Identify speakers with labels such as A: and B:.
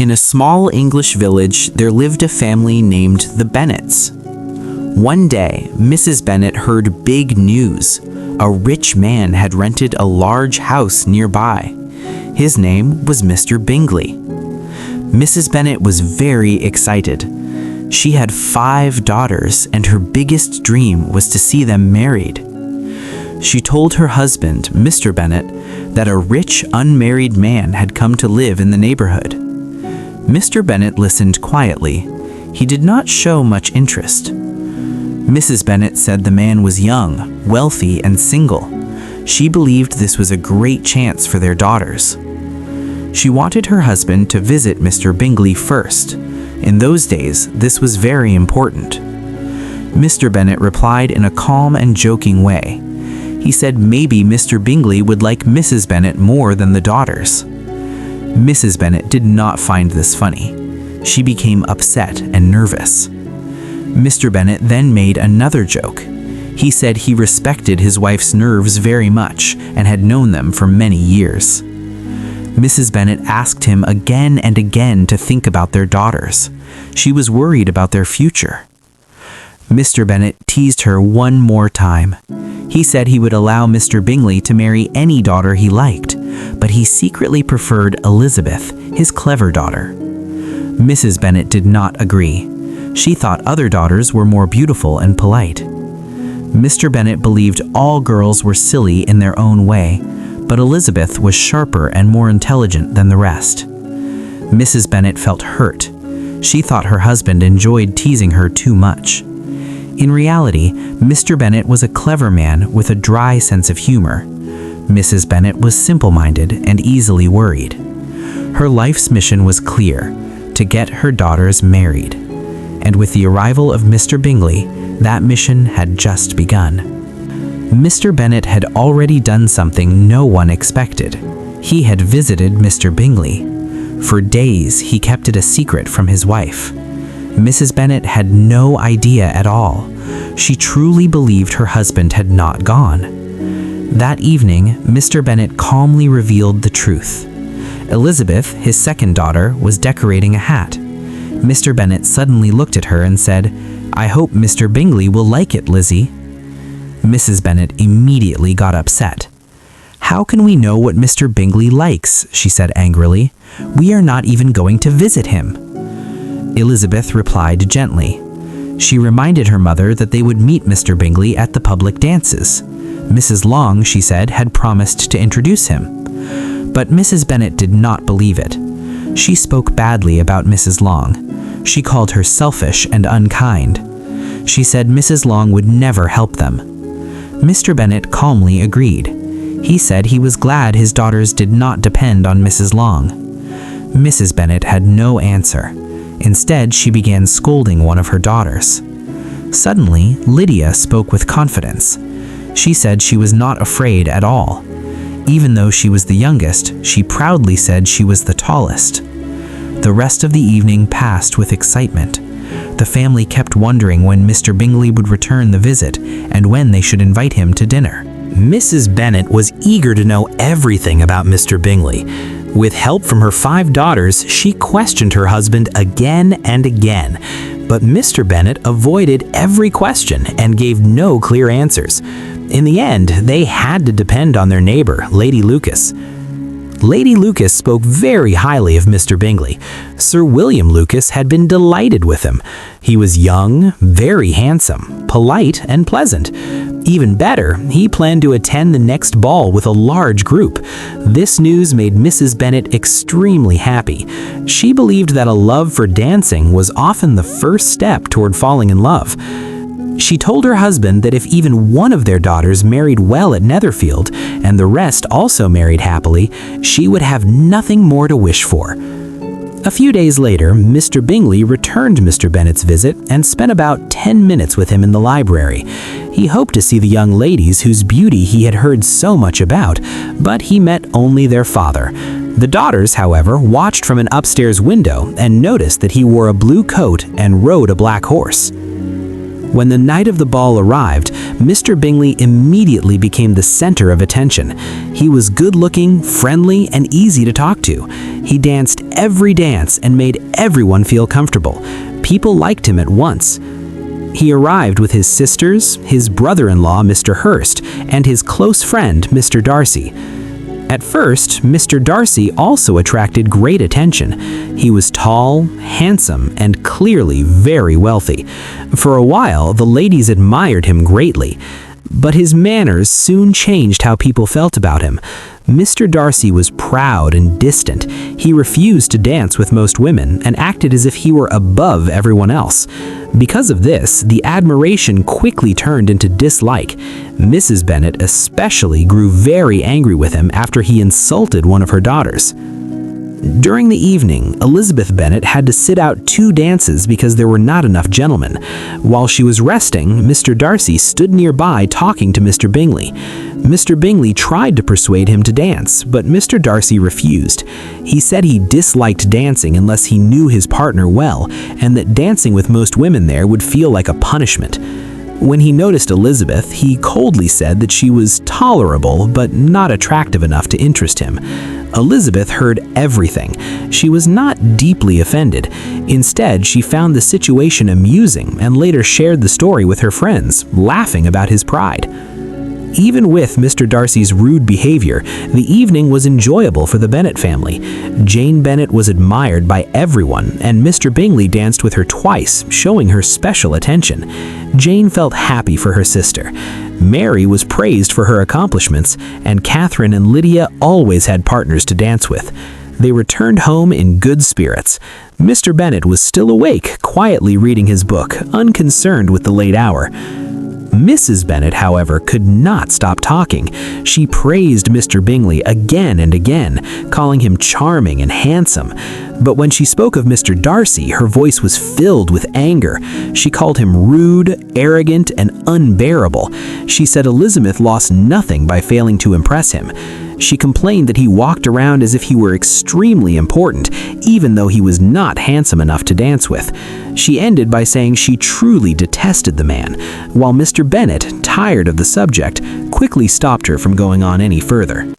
A: In a small English village, there lived a family named the Bennets. One day, Mrs. Bennet heard big news. A rich man had rented a large house nearby. His name was Mr. Bingley. Mrs. Bennet was very excited. She had 5 daughters, and her biggest dream was to see them married. She told her husband, Mr. Bennet, that a rich, unmarried man had come to live in the neighborhood. Mr. Bennet listened quietly. He did not show much interest. Mrs. Bennet said the man was young, wealthy, and single. She believed this was a great chance for their daughters. She wanted her husband to visit Mr. Bingley first. In those days, this was very important. Mr. Bennet replied in a calm and joking way. He said maybe Mr. Bingley would like Mrs. Bennet more than the daughters. Mrs. Bennet did not find this funny. She became upset and nervous. Mr. Bennet then made another joke. He said he respected his wife's nerves very much and had known them for many years. Mrs. Bennet asked him again and again to think about their daughters. She was worried about their future. Mr. Bennet teased her one more time. He said he would allow Mr. Bingley to marry any daughter he liked, but he secretly preferred Elizabeth, his clever daughter. Mrs. Bennet did not agree. She thought other daughters were more beautiful and polite. Mr. Bennet believed all girls were silly in their own way, but Elizabeth was sharper and more intelligent than the rest. Mrs. Bennet felt hurt. She thought her husband enjoyed teasing her too much. In reality, Mr. Bennet was a clever man with a dry sense of humor. Mrs. Bennet was simple-minded and easily worried. Her life's mission was clear: to get her daughters married. And with the arrival of Mr. Bingley, that mission had just begun. Mr. Bennet had already done something no one expected. He had visited Mr. Bingley. For days, he kept it a secret from his wife. Mrs. Bennet had no idea at all. She truly believed her husband had not gone. That evening, Mr. Bennet calmly revealed the truth. Elizabeth, his second daughter, was decorating a hat. Mr. Bennet suddenly looked at her and said, "I hope Mr. Bingley will like it, Lizzie." Mrs. Bennet immediately got upset. "How can we know what Mr. Bingley likes?" she said angrily. "We are not even going to visit him." Elizabeth replied gently. She reminded her mother that they would meet Mr. Bingley at the public dances. Mrs. Long, she said, had promised to introduce him. But Mrs. Bennet did not believe it. She spoke badly about Mrs. Long. She called her selfish and unkind. She said Mrs. Long would never help them. Mr. Bennet calmly agreed. He said he was glad his daughters did not depend on Mrs. Long. Mrs. Bennet had no answer. Instead, she began scolding one of her daughters. Suddenly, Lydia spoke with confidence. She said she was not afraid at all. Even though she was the youngest, she proudly said she was the tallest. The rest of the evening passed with excitement. The family kept wondering when Mr. Bingley would return the visit and when they should invite him to dinner. Mrs. Bennet was eager to know everything about Mr. Bingley. With help from her 5 daughters, she questioned her husband again and again. But Mr. Bennet avoided every question and gave no clear answers. In the end, they had to depend on their neighbor, Lady Lucas. Lady Lucas spoke very highly of Mr. Bingley. Sir William Lucas had been delighted with him. He was young, very handsome, polite, and pleasant. Even better, he planned to attend the next ball with a large group. This news made Mrs. Bennet extremely happy. She believed that a love for dancing was often the first step toward falling in love. She told her husband that if even one of their daughters married well at Netherfield, and the rest also married happily, she would have nothing more to wish for. A few days later, Mr. Bingley returned Mr. Bennet's visit and spent about 10 minutes with him in the library. He hoped to see the young ladies whose beauty he had heard so much about, but he met only their father. The daughters, however, watched from an upstairs window and noticed that he wore a blue coat and rode a black horse. When the night of the ball arrived, Mr. Bingley immediately became the center of attention. He was good-looking, friendly, and easy to talk to. He danced every dance and made everyone feel comfortable. People liked him at once. He arrived with his sisters, his brother-in-law, Mr. Hurst, and his close friend, Mr. Darcy. At first, Mr. Darcy also attracted great attention. He was tall, handsome, and clearly very wealthy. For a while, the ladies admired him greatly. But his manners soon changed how people felt about him. Mr. Darcy was proud and distant. He refused to dance with most women and acted as if he were above everyone else. Because of this, the admiration quickly turned into dislike. Mrs. Bennet especially grew very angry with him after he insulted one of her daughters. During the evening, Elizabeth Bennet had to sit out 2 dances because there were not enough gentlemen. While she was resting, Mr. Darcy stood nearby talking to Mr. Bingley. Mr. Bingley tried to persuade him to dance, but Mr. Darcy refused. He said he disliked dancing unless he knew his partner well, and that dancing with most women there would feel like a punishment. When he noticed Elizabeth, he coldly said that she was tolerable but not attractive enough to interest him. Elizabeth heard everything. She was not deeply offended. Instead, she found the situation amusing and later shared the story with her friends, laughing about his pride. Even with Mr. Darcy's rude behavior, the evening was enjoyable for the Bennet family. Jane Bennet was admired by everyone, and Mr. Bingley danced with her twice, showing her special attention. Jane felt happy for her sister. Mary was praised for her accomplishments, and Catherine and Lydia always had partners to dance with. They returned home in good spirits. Mr. Bennet was still awake, quietly reading his book, unconcerned with the late hour. Mrs. Bennet, however, could not stop talking. She praised Mr. Bingley again and again, calling him charming and handsome. But when she spoke of Mr. Darcy, her voice was filled with anger. She called him rude, arrogant, and unbearable. She said Elizabeth lost nothing by failing to impress him. She complained that he walked around as if he were extremely important, even though he was not handsome enough to dance with. She ended by saying she truly detested the man, while Mr. Bennet, tired of the subject, quickly stopped her from going on any further.